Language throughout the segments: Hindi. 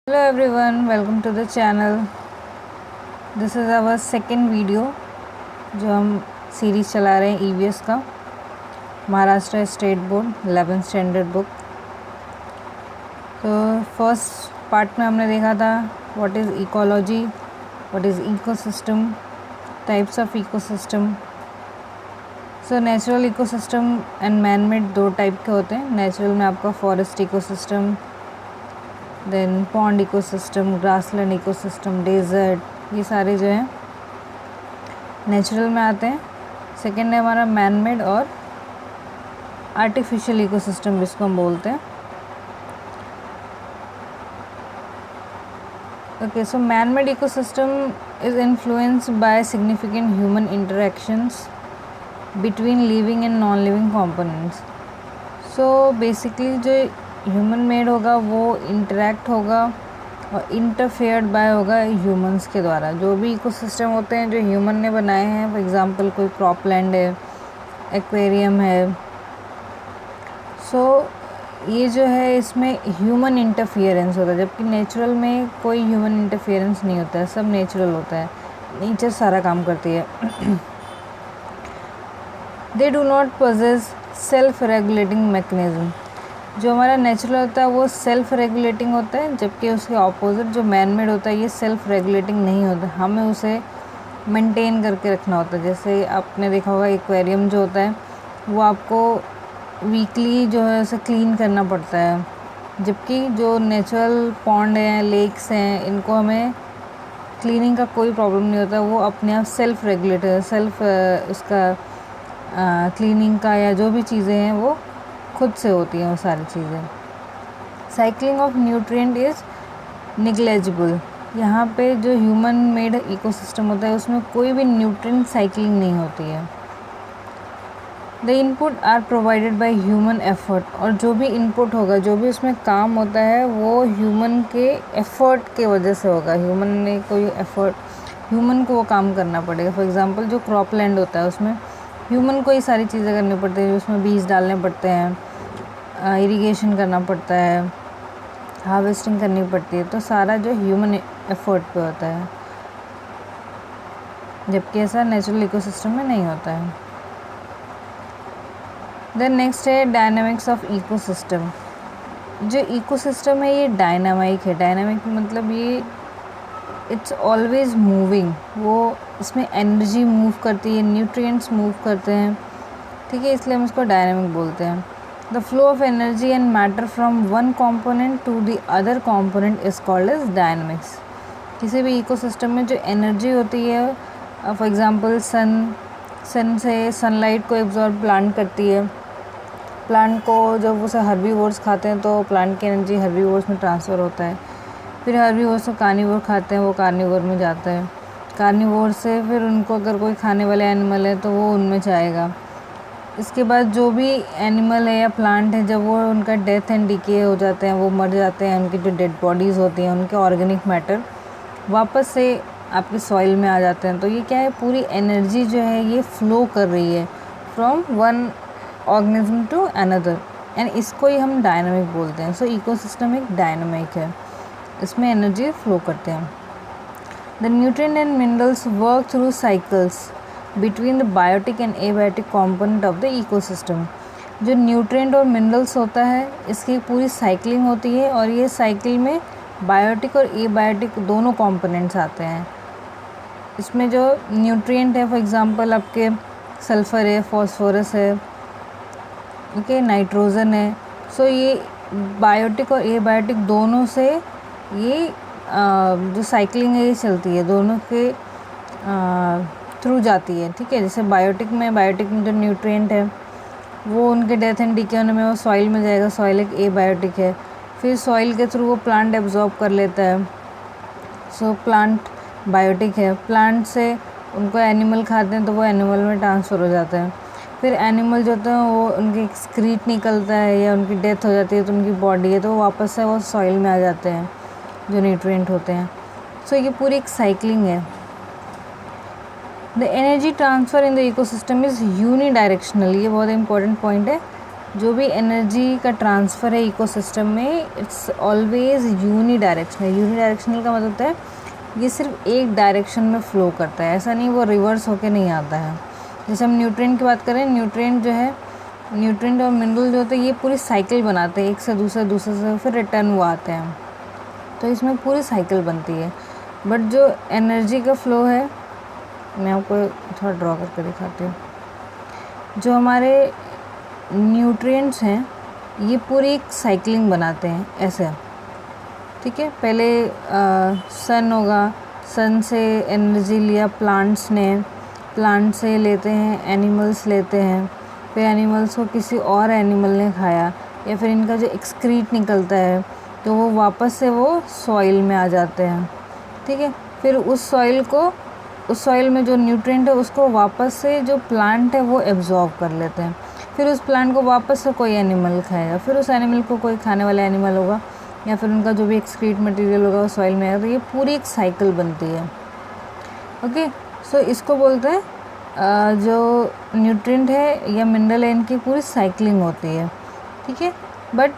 Hello everyone, welcome to the channel. This is our second video जो हम सीरीज़ चला रहे हैं ईवीएस का, Maharashtra state board 11th standard book. तो फर्स्ट पार्ट में हमने देखा था what is ecology, what is ecosystem, types of ecosystem. So natural ecosystem and man made दो टाइप के होते हैं। नेचुरल में आपका forest ecosystem, then pond ecosystem, grassland ecosystem, desert, ये सारे जो हैं नेचुरल में आते हैं। सेकेंड है हमारा मैन मेड और आर्टिफिशियल इकोसिस्टम जिसको हम बोलते हैं। Okay, so man made ecosystem is influenced by significant human interactions between living and non living components. So basically जो ह्यूमन मेड होगा वो इंटरेक्ट होगा और इंटरफेयर्ड बाय होगा ह्यूमंस के द्वारा। जो भी इकोसिस्टम होते हैं जो ह्यूमन ने बनाए हैं, फॉर एग्जांपल कोई क्रॉपलैंड है, एक्वेरियम है, सो ये जो है इसमें ह्यूमन इंटरफियरेंस होता है, जबकि नेचुरल में कोई ह्यूमन इंटरफियरेंस नहीं होता है, सब नेचुरल होता है, नेचर सारा काम करती है। They do not possess self regulating mechanism. जो हमारा नेचुरल होता है वो सेल्फ रेगुलेटिंग होता है, जबकि उसके ऑपोजिट जो मैन मेड होता है ये सेल्फ रेगुलेटिंग नहीं होता, हमें उसे मेंटेन करके रखना होता है। जैसे आपने देखा होगा एक्वेरियम जो होता है वो आपको वीकली जो है उसे क्लीन करना पड़ता है, जबकि जो नेचुरल पॉन्ड हैं, लेक्स हैं, इनको हमें क्लीनिंग का कोई प्रॉब्लम नहीं होता, वो अपने आप सेल्फ रेगुलेटर, सेल्फ उसका क्लीनिंग का या जो भी चीज़ें हैं वो खुद से होती हैं वो सारी चीज़ें। Cycling of nutrient is negligible. यहाँ पे जो ह्यूमन मेड इकोसिस्टम होता है उसमें कोई भी न्यूट्रिएंट साइक्लिंग नहीं होती है। The input are provided by human effort. और जो भी इनपुट होगा, जो भी उसमें काम होता है वो ह्यूमन के एफर्ट के वजह से होगा। ह्यूमन ने कोई एफर्ट, ह्यूमन को वो काम करना पड़ेगा। फॉर एग्जांपल जो क्रॉपलैंड होता है उसमें ह्यूमन को ही सारी चीज़ें करनी पड़ती है, उसमें बीज डालने पड़ते हैं, इरिगेशन करना पड़ता है, हार्वेस्टिंग करनी पड़ती है, तो सारा जो ह्यूमन एफर्ट पे होता है, जबकि ऐसा नेचुरल इकोसिस्टम में नहीं होता है। देन नेक्स्ट है डायनामिक्स ऑफ इकोसिस्टम। जो इकोसिस्टम है ये डायनामिक है। डायनामिक मतलब ये इट्स ऑलवेज मूविंग, वो इसमें एनर्जी मूव करती है, न्यूट्रिएंट्स मूव करते हैं, ठीक है, इसलिए हम इसको डायनामिक बोलते हैं। The flow of energy and matter from one component to the other component is called as dynamics. किसी भी इकोसिस्टम में जो एनर्जी होती है, फॉर एग्जांपल सन से सनलाइट को एब्जॉर्ब प्लांट करती है, प्लांट को जब उसे हर्बीवोर्स खाते हैं तो प्लांट की एनर्जी हर्बीवोर्स में ट्रांसफ़र होता है, फिर हर्बीवोर्स को कार्निवोर खाते हैं, वो कार्निवोर में जाता है, कार्निवोर से फिर उनको अगर कोई खाने वाले एनिमल है तो वो उनमें जाएगा। इसके बाद जो भी एनिमल है या प्लांट है, जब वो उनका डेथ एंड डिके हो जाते हैं, वो मर जाते हैं, उनकी जो डेड बॉडीज़ होती हैं, उनके ऑर्गेनिक मैटर वापस से आपके सॉइल में आ जाते हैं। तो ये क्या है, पूरी एनर्जी जो है ये फ़्लो कर रही है from one organism to another, and इसको ही हम डायनामिक बोलते हैं। सो इकोसिस्टम एक डायनामिक है, इसमें एनर्जी फ़्लो करते हैं। The nutrient and minerals work through cycles between the biotic and abiotic component of the ecosystem. जो न्यूट्रिएंट और मिनरल्स होता है इसकी पूरी साइकिलिंग होती है, और ये साइकिल में बायोटिक और एबायोटिक दोनों कंपोनेंट्स आते हैं। इसमें जो न्यूट्रिएंट है, फॉर एग्जांपल आपके सल्फ़र है, फॉस्फोरस है, ओके, नाइट्रोजन है, सो ये बायोटिक और एबायोटिक दोनों से ये जो साइकिलिंग है ये चलती है, दोनों के थ्रू जाती है, ठीक है। जैसे बायोटिक में जो न्यूट्रिएंट है वो उनके डेथ एंड डिके होने में वो सॉइल में जाएगा, सॉइल एक एबायोटिक है, फिर सॉइल के थ्रू वो प्लांट एब्जॉर्ब कर लेता है, सो प्लांट बायोटिक है। प्लांट से उनको एनिमल खाते हैं तो वो एनिमल में ट्रांसफ़र हो जाता है, फिर एनिमल जो होते हैं वो उनके एक्सक्रीट निकलता है या उनकी डेथ हो जाती है तो उनकी बॉडी है तो वापस से वो सॉइल में आ जाते हैं जो न्यूट्रिएंट होते हैं। सो ये पूरी एक साइकिलिंग है। The energy transfer in the ecosystem is unidirectional. ये बहुत इंपॉर्टेंट पॉइंट है। जो भी एनर्जी का ट्रांसफ़र है इकोसिस्टम में, इट्स ऑलवेज यूनिडायरेक्शनल। यूनिडायरेक्शनल का मतलब होता है ये सिर्फ एक डायरेक्शन में फ़्लो करता है, ऐसा नहीं वो रिवर्स होके नहीं आता है। जैसे हम न्यूट्रिएंट की बात करें, न्यूट्रिएंट जो है, न्यूट्रिएंट और मिनरल जो होते हैं ये पूरी साइकिल बनाते हैं, एक से दूसरे, दूसरे से फिर रिटर्न वो आते हैं, तो इसमें पूरी साइकिल बनती है। बट जो एनर्जी का फ़्लो है, मैं आपको थोड़ा ड्रॉ करके दिखाती हूँ। जो हमारे न्यूट्रिएंट्स हैं ये पूरी एक साइक्लिंग बनाते हैं ऐसे, ठीक है। पहले सन होगा, सन से एनर्जी लिया प्लांट्स ने, प्लांट से लेते हैं एनिमल्स लेते हैं, फिर एनिमल्स को किसी और एनिमल ने खाया, या फिर इनका जो एक्सक्रीट निकलता है तो वो वापस से वो सॉइल में आ जाते हैं, ठीक है। फिर उस सॉइल में जो न्यूट्रिएंट है उसको वापस से जो प्लांट है वो एब्जॉर्ब कर लेते हैं, फिर उस प्लांट को वापस से कोई एनिमल खाएगा, फिर उस एनिमल को कोई खाने वाला एनिमल होगा, या फिर उनका जो भी एक्सक्रीट मटेरियल होगा वो सॉइल में आएगा। तो ये पूरी एक साइकिल बनती है, ओके। सो इसको बोलते हैं जो न्यूट्रिएंट है या मिनरल है इनकी पूरी साइक्लिंग होती है, ठीक है। बट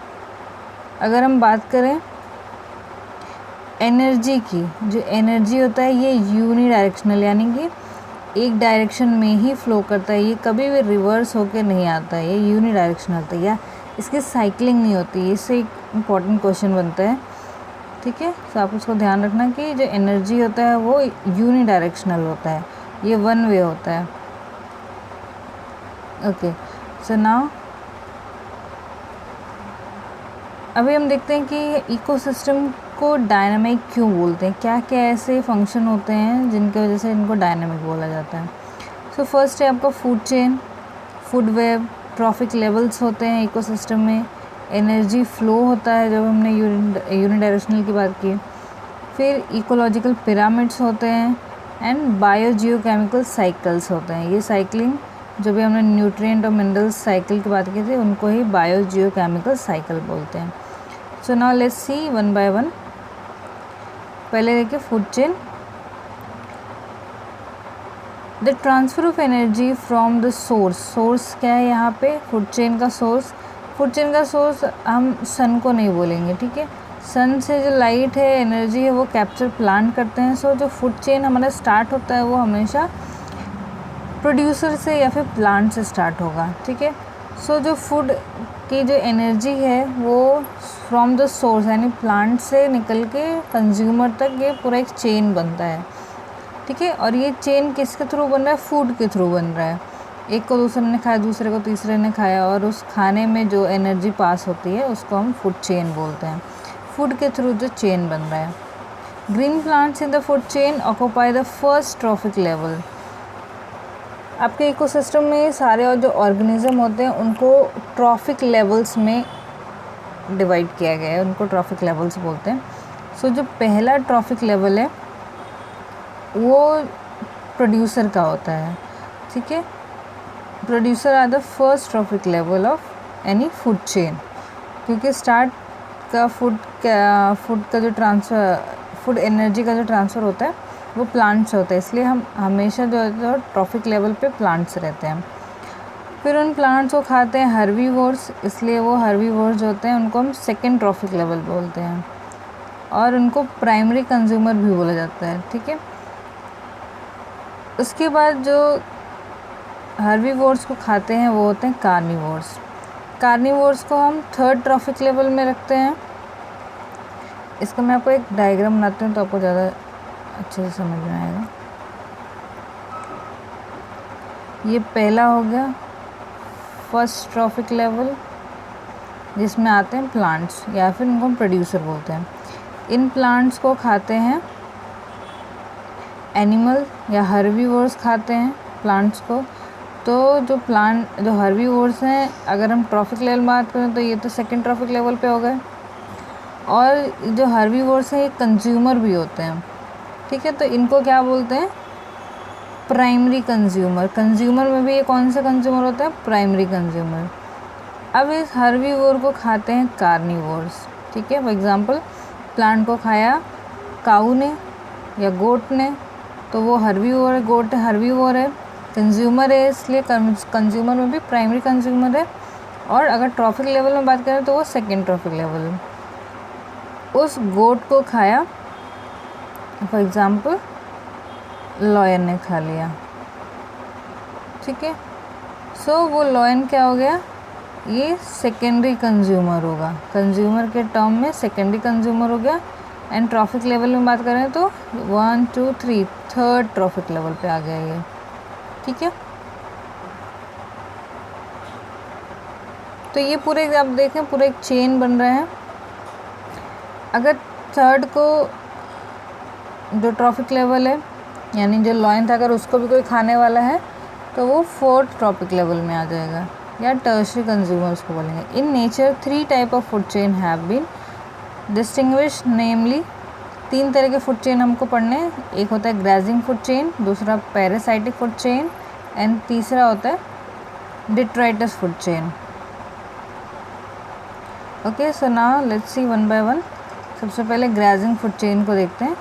अगर हम बात करें एनर्जी की, जो एनर्जी होता है ये यूनिडायरेक्शनल, यानी कि एक डायरेक्शन में ही फ़्लो करता है, ये कभी भी रिवर्स होके नहीं आता है, ये यूनिडायरेक्शनल होता है, या इसकी साइक्लिंग नहीं होती। इससे एक इम्पॉर्टेंट क्वेश्चन बनता है, ठीक है। तो आप उसको ध्यान रखना कि जो एनर्जी होता है वो यूनिडायरेक्शनल होता है, ये वन वे होता है, ओके। सो नाउ अभी हम देखते हैं कि इकोसिस्टम को डायनामिक क्यों बोलते हैं, क्या क्या ऐसे फंक्शन होते हैं जिनकी वजह से इनको डायनामिक बोला जाता है। सो फर्स्ट है आपका food chain, food web, trophic levels होते हैं इकोसिस्टम में, एनर्जी फ्लो होता है जब हमने यूनिडायरेक्शनल की बात की, फिर इकोलॉजिकल पिरामिड्स होते हैं, एंड बायोजियोकेमिकल साइकिल्स होते हैं। ये साइक्लिंग जो भी हमने न्यूट्रिएंट और मिनरल्स साइकिल की बात की थी उनको ही बायोजियोकेमिकल साइकिल बोलते हैं। So now let's see one by one. पहले देखिए food chain, the transfer of energy from the source क्या है यहाँ पे, फूड चेन का सोर्स। फूड चेन का सोर्स हम सन को नहीं बोलेंगे, ठीक है। सन से जो लाइट है, एनर्जी है, वो कैप्चर प्लांट करते हैं। सो जो फूड चेन हमारा स्टार्ट होता है वो हमेशा प्रोड्यूसर से या फिर प्लांट से स्टार्ट होगा, ठीक है। सो जो फूड की जो एनर्जी है वो फ्रॉम द सोर्स यानी प्लांट से निकल के कंज्यूमर तक ये पूरा एक चेन बनता है, ठीक है। और ये चेन किसके थ्रू बन रहा है, फूड के थ्रू बन रहा है। एक को दूसरे ने खाया, दूसरे को तीसरे ने खाया, और उस खाने में जो एनर्जी पास होती है उसको हम फूड चेन बोलते हैं, फूड के थ्रू जो चेन बन रहा है। Green plants in the food chain occupy the first trophic level. आपके इकोसिस्टम में सारे और जो ऑर्गेनिज्म होते हैं उनको ट्रॉफिक लेवल्स में डिवाइड किया गया है, उनको ट्रॉफिक लेवल्स बोलते हैं। सो जो पहला ट्रॉफिक लेवल है वो प्रोड्यूसर का होता है, ठीक है। Producer are the first trophic level of any food chain, क्योंकि स्टार्ट का फूड का जो ट्रांसफ़र, फूड एनर्जी का जो ट्रांसफ़र होता है वो प्लांट से होता है, इसलिए हम हमेशा जो है ट्रॉफिक लेवल पे प्लांट्स रहते हैं। फिर उन प्लांट्स को खाते हैं हर्बीवोर्स, इसलिए वो हर्बीवोर्स जो होते हैं उनको हम सेकेंड ट्रॉफिक लेवल बोलते हैं, और उनको प्राइमरी कंज्यूमर भी बोला जाता है, ठीक है। उसके बाद जो हर्बीवोर्स को खाते हैं वो होते हैं कार्निवोर्स। कार्निवोर्स को हम थर्ड ट्रॉफिक लेवल में रखते हैं। इसका मैं आपको एक डायग्राम बनाती हूँ तो आपको ज़्यादा अच्छे से समझ में आएगा। ये पहला हो गया फर्स्ट ट्रॉफिक लेवल, जिसमें आते हैं प्लांट्स, या फिर उनको हम प्रोड्यूसर बोलते हैं। इन प्लांट्स को खाते हैं एनिमल या हर्बीवोर्स खाते हैं प्लांट्स को। तो जो हर्बीवोर्स हैं, अगर हम ट्रॉफिक लेवल में बात करें तो ये तो सेकेंड ट्रॉफिक लेवल पे हो गए, और जो हर्बीवोर्स हैं ये कंज्यूमर भी होते हैं, ठीक है। तो इनको क्या बोलते हैं, प्राइमरी कंज्यूमर। कंज्यूमर में भी ये कौन सा कंज्यूमर होता है, प्राइमरी कंज्यूमर। अब इस हर्बीवोर को खाते हैं कार्निवोर्स, ठीक है। फॉर एग्जांपल प्लांट को खाया काऊ ने या गोट ने, तो वो हर्बीवोर है, गोट हर्बीवोर है, कंज्यूमर है, इसलिए कंज्यूमर में भी प्राइमरी कंज्यूमर है, और अगर ट्रॉफिक लेवल में बात करें तो वो सेकेंड ट्रॉफिक लेवल। उस गोट को खाया, फॉर एग्ज़ाम्पल लॉयन ने खा लिया, ठीक है। सो वो लॉयन क्या हो गया, ये सेकेंडरी कंज्यूमर होगा, कंज्यूमर के टर्म में सेकेंडरी कंज्यूमर हो गया। एंड ट्रॉफिक लेवल में बात करें तो 1 2 3 थर्ड ट्रॉफिक लेवल पे आ गया ये, ठीक है। तो ये पूरे आप देखें पूरा एक चेन बन रहा है। अगर थर्ड को जो ट्रॉफिक लेवल है यानी जो लॉयन था अगर उसको भी कोई खाने वाला है तो वो फोर्थ ट्रॉपिक लेवल में आ जाएगा या टर्शरी कंज्यूमर उसको बोलेंगे। In nature 3 type of food chain have been distinguish, namely 3 तरह के फूड चेन हमको पढ़ने हैं। एक होता है ग्रेजिंग फूड चेन, दूसरा पैरासाइटिक फूड चेन एंड तीसरा होता है detritus food chain. Okay, so now let's see one by one. सबसे पहले ग्रेजिंग फूड चेन को देखते हैं।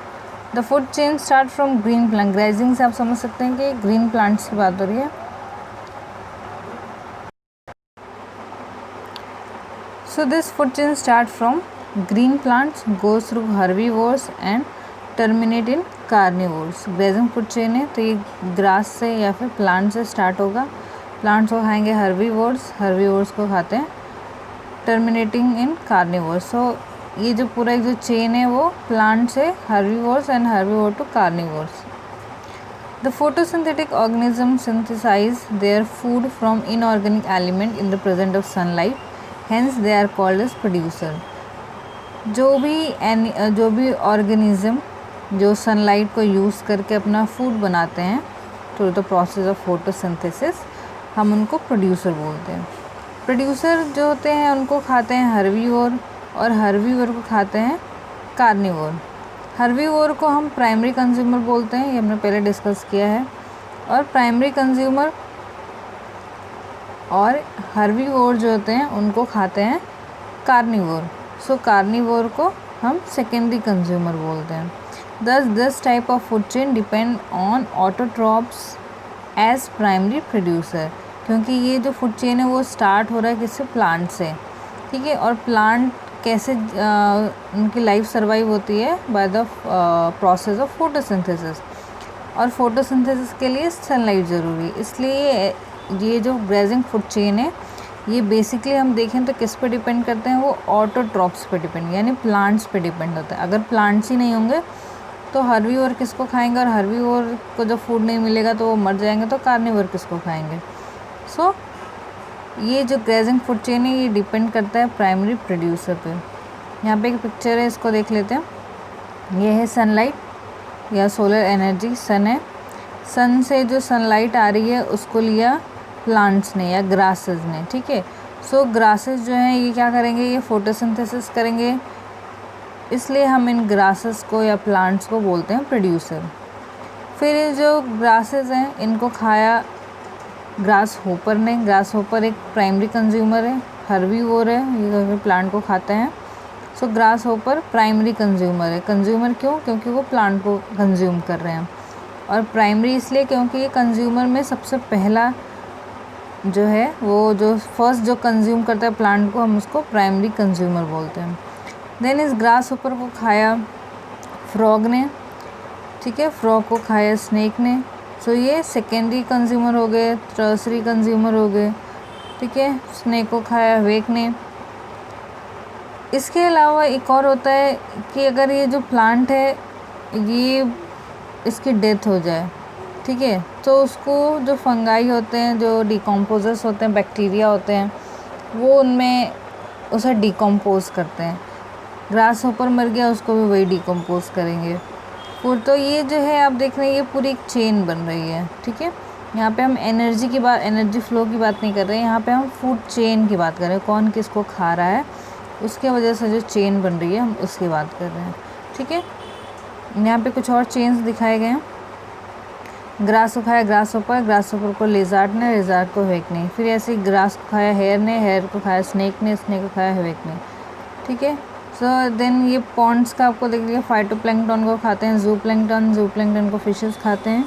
The food chain start from green plant. Grazing से आप समझ सकते हैं कि ग्रीन प्लांट्स की बात हो रही है। So this food chain start from green plants, goes through herbivores and terminate in carnivores. Grazing food chain है तो ये ग्रास से या फिर प्लांट से स्टार्ट होगा। प्लांट्स को खाएंगे हर्बीवोर्स, हर्बीवोर्स को खाते हैं टर्मिनेटिंग इन कार्निवोर्स। सो ये जो पूरा एक जो चेन है वो प्लांट से herbivores and herbivore to carnivores. The photosynthetic organism synthesize their food from inorganic element in the presence of sunlight, hence they are called as producer. जो भी ऑर्गेनिज्म जो सनलाइट को यूज़ करके अपना फूड बनाते हैं through the process of photosynthesis, हम उनको प्रोड्यूसर बोलते हैं। प्रोड्यूसर जो होते हैं उनको खाते हैं हर्बीवोर और हर्बीवोर को खाते हैं कार्निवोर। हर्बीवोर को हम प्राइमरी कंज्यूमर बोलते हैं, ये हमने पहले डिस्कस किया है। और प्राइमरी कंज्यूमर और हर्बीवोर जो होते हैं उनको खाते हैं कार्निवोर। सो कार्निवोर को हम सेकेंडरी कंज्यूमर बोलते हैं। Thus this type of food chain depend on autotrophs as primary producer, क्योंकि ये जो फूड चेन है वो स्टार्ट हो रहा है किससे, प्लांट से, ठीक है। और प्लांट कैसे उनकी लाइफ सर्वाइव होती है, by the process of photosynthesis. और फोटोसिंथेसिस के लिए सनलाइट ज़रूरी है, इसलिए ये जो ग्रेजिंग फूड चेन है ये बेसिकली हम देखें तो किस पे डिपेंड करते हैं, वो ऑटोट्रॉप्स पे डिपेंड यानी प्लांट्स पे डिपेंड होता है। अगर प्लांट्स ही नहीं होंगे तो हर्बीवोर किसको खाएंगे, और हर्बीवोर को जब फूड नहीं मिलेगा तो वो मर जाएंगे, तो कार्निवोर किसको खाएंगे। सो ये जो ग्रेजिंग फूड चेन है ये डिपेंड करता है प्राइमरी प्रोड्यूसर पे। यहाँ पे एक पिक्चर है, इसको देख लेते हैं। ये है सनलाइट या सोलर एनर्जी, सन है। सन से जो सनलाइट आ रही है उसको लिया प्लांट्स ने या ग्रासेस ने, ठीक है। सो ग्रासेस जो हैं ये क्या करेंगे, ये फोटोसिंथेसिस करेंगे, इसलिए हम इन ग्रासेस को या प्लांट्स को बोलते हैं प्रोड्यूसर। फिर ये जो ग्रासेस हैं इनको खाया ग्रास होपर ने। ग्रास होपर एक प्राइमरी कंज्यूमर है, हर्बीवोर है, ये प्लांट को खाते हैं। सो ग्रास होपर प्राइमरी कंज्यूमर है। कंज्यूमर क्यों, क्योंकि वो प्लांट को कंज्यूम कर रहे हैं। और प्राइमरी इसलिए क्योंकि ये कंज्यूमर में सबसे पहला जो है वो जो फर्स्ट जो कंज्यूम करता है प्लांट को, हम उसको प्राइमरी कंज्यूमर बोलते हैं। देन इस ग्रास होपर को खाया फ्रॉग ने, ठीक है, फ्रॉग को खाया स्नेक ने। सो ये सेकेंडरी कंज्यूमर हो गए, टर्सरी कंज्यूमर हो गए, ठीक है। स्नेक को खाया वेक ने। इसके अलावा एक और होता है कि अगर ये जो प्लांट है ये इसकी डेथ हो जाए, ठीक है, तो उसको जो फंगाई होते हैं, जो डिकम्पोजर्स होते हैं, बैक्टीरिया होते हैं, वो उनमें उसे डिकम्पोज करते हैं। ग्रास होपर मर गया, उसको भी वही डिकम्पोज करेंगे। तो ये जो है आप देख रहे हैं ये पूरी एक चेन बन रही है, ठीक है। यहाँ पे हम एनर्जी की बात, एनर्जी फ्लो की बात नहीं कर रहे हैं, यहाँ पे हम फूड चेन की बात कर रहे हैं। कौन किसको खा रहा है उसके वजह से जो चेन बन रही है हम उसकी बात कर रहे हैं, ठीक है। यहाँ पे कुछ और चेन्स दिखाए गए हैं। ग्रास को खाया ग्रास होपर को लिजार्ड ने, लिजार्ड को हेवेक ने। फिर ऐसे ही ग्रास को खाया हेयर ने, हेयर को खाया स्नेक ने, स्नेक को खाया हेवेक ने, ठीक है। सो देन ये पॉन्ड्स का आपको देख लिया, फाइटोप्लैंक्टन को खाते हैं जूप्लैंक्टन को फिशेस खाते हैं,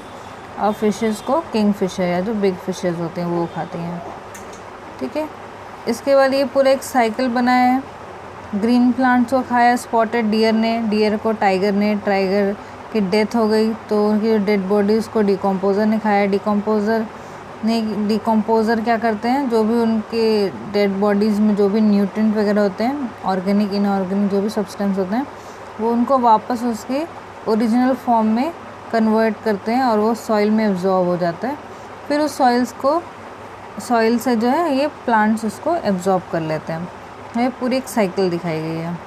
और फिशेस को किंग फिशर या जो बिग फिशेस होते हैं वो खाते हैं, ठीक है। इसके बाद ये पूरा एक साइकिल बना है। ग्रीन प्लांट्स को खाया स्पॉटेड डियर ने, डियर को टाइगर ने, टाइगर की डेथ हो गई तो उनकी जो डेड बॉडी उसको डिकम्पोज़र ने खाया। डिकम्पोज़र क्या करते हैं, जो भी उनके डेड बॉडीज़ में जो भी न्यूट्रिएंट वगैरह होते हैं, ऑर्गेनिक इनऑर्गेनिक जो भी सब्सटेंस होते हैं, वो उनको वापस उसके ओरिजिनल फॉर्म में कन्वर्ट करते हैं और वो सॉइल में एब्जॉर्ब हो जाता है। फिर उस सॉइल से जो है ये प्लांट्स उसको एब्जॉर्ब कर लेते हैं। ये पूरी एक साइकिल दिखाई गई है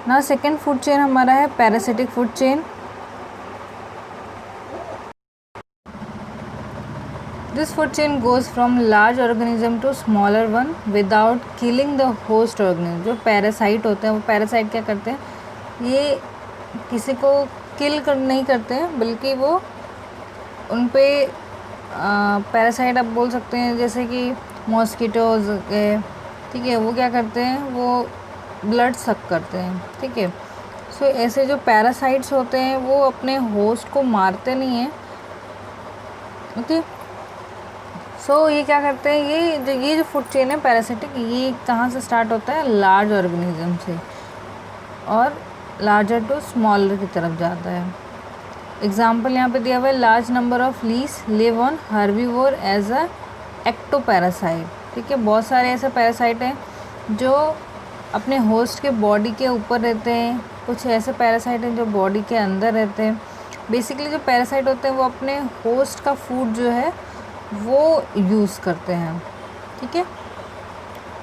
ना। सेकेंड फूड चेन हमारा है parasitic food chain. This food chain goes from large organism to smaller one without killing the host organism. जो पैरासाइट होते हैं वो पैरासाइट क्या करते हैं, ये किसी को किल नहीं करते हैं, बल्कि वो उन पे पैरासाइट आप बोल सकते हैं, जैसे कि मॉस्किटोज के, ठीक है, वो क्या करते हैं, वो ब्लड सक करते हैं, ठीक है। सो ऐसे जो पैरासाइट्स होते हैं वो अपने होस्ट को मारते नहीं हैं, ओके। सो ये क्या करते हैं, ये जो फूड चेन है पैरासिटिक, ये कहाँ से स्टार्ट होता है, लार्ज ऑर्गेनिज्म से, और लार्जर टू स्मॉलर की तरफ जाता है। एग्जाम्पल यहाँ पे दिया हुआ है, large number of lice live on herbivore as a ectoparasite, ठीक है। बहुत सारे ऐसे पैरासाइट हैं जो अपने होस्ट के बॉडी के ऊपर रहते हैं, कुछ ऐसे पैरासाइट हैं जो बॉडी के अंदर रहते हैं। बेसिकली जो पैरासाइट होते हैं वो अपने होस्ट का फूड जो है वो यूज़ करते हैं, ठीक है।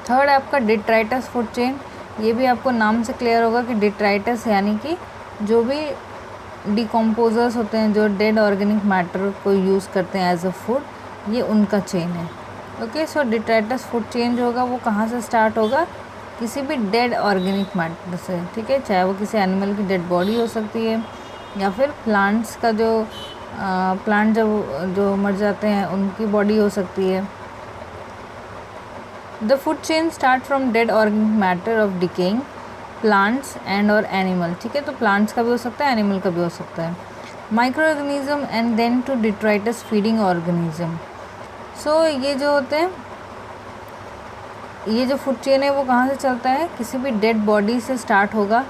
थर्ड है आपका डिट्राइटस फूड चेन। ये भी आपको नाम से क्लियर होगा कि डिट्राइटस यानी कि जो भी डिकम्पोजर्स होते हैं, जो डेड ऑर्गेनिक मैटर को यूज़ करते हैं एज अ फूड, ये उनका चेन है, ओके। सो डिट्राइटस फूड चेन जो होगा वो कहाँ से स्टार्ट होगा, किसी भी डेड ऑर्गेनिक मैटर से, ठीक है। चाहे वो किसी एनिमल की डेड बॉडी हो सकती है या फिर प्लांट्स का प्लांट जो मर जाते हैं उनकी बॉडी हो सकती है। The food chain start from dead organic matter of decaying plants and और एनिमल, ठीक है। तो प्लांट्स का भी हो सकता है, एनिमल का भी हो सकता है। Micro organism and then to detritus feeding organism. So ये जो होते हैं, ये जो फूड चेन है वो कहाँ से चलता है, किसी भी डेड बॉडी से स्टार्ट होगा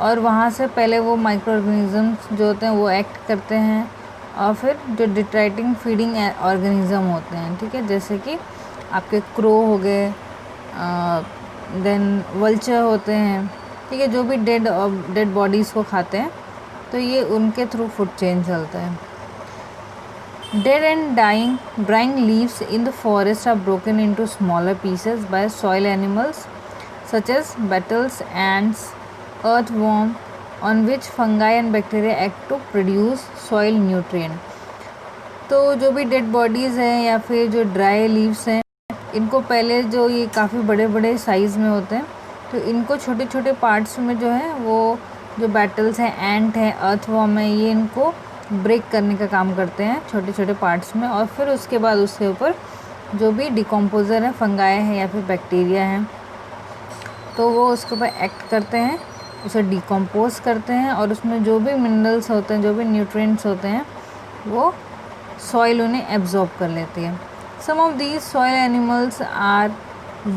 और वहाँ से पहले वो माइक्रो ऑर्गेनिज़म्स जो होते हैं वो एक्ट करते हैं, और फिर जो डिट्राइटिंग फीडिंग ऑर्गेनिज़म होते हैं, ठीक है, जैसे कि आपके क्रो हो गए, देन वल्चर होते हैं, ठीक है, जो भी डेड बॉडीज़ को खाते हैं, तो ये उनके थ्रू फूड चेन चलता है। Dead and drying leaves in the forest are broken into smaller pieces by soil animals such as beetles, ants, earthworm, on which fungi and bacteria act to produce soil nutrient. तो जो भी डेड बॉडीज़ हैं या फिर जो ड्राई लीव्स हैं, इनको पहले जो ये काफ़ी बड़े बड़े साइज़ में होते हैं, तो इनको छोटे छोटे पार्ट्स में जो है वो जो बेटल्स हैं, एंट हैं, अर्थवॉर्म है, ये इनको ब्रेक करने का काम करते हैं छोटे छोटे पार्ट्स में, और फिर उसके बाद उसके ऊपर जो भी डिकम्पोज़र है, फंगाई हैं या फिर बैक्टीरिया हैं, तो वो उसके ऊपर एक्ट करते हैं, उसे डिकम्पोज करते हैं, और उसमें जो भी मिनरल्स होते हैं, जो भी न्यूट्रिएंट्स होते हैं, वो सॉइल उन्हें एब्जॉर्ब कर लेती है। Some of these soil animals are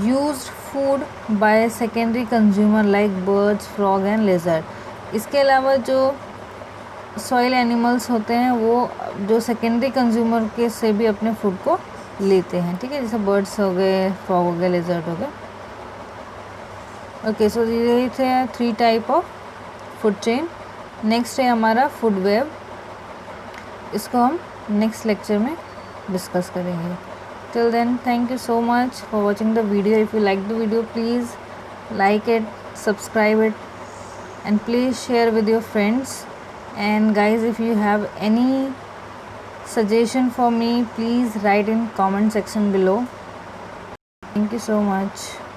used food by secondary consumer like birds, frog and lizard. इसके अलावा जो सॉइल एनिमल्स होते हैं वो जो सेकेंडरी कंज्यूमर के से भी अपने फूड को लेते हैं, ठीक है, जैसे बर्ड्स हो गए, फ्रॉग हो गए, लेजर्ड हो गए, ओके। सो ये थे 3 type of food chain. Next है हमारा फूड वेब, इसको हम नेक्स्ट लेक्चर में डिस्कस करेंगे। Till then, thank you so much for watching the video. If you like the video, please like it, subscribe it, and please share with your friends. And guys, if you have any suggestion for me, please write in comment section below. Thank you so much.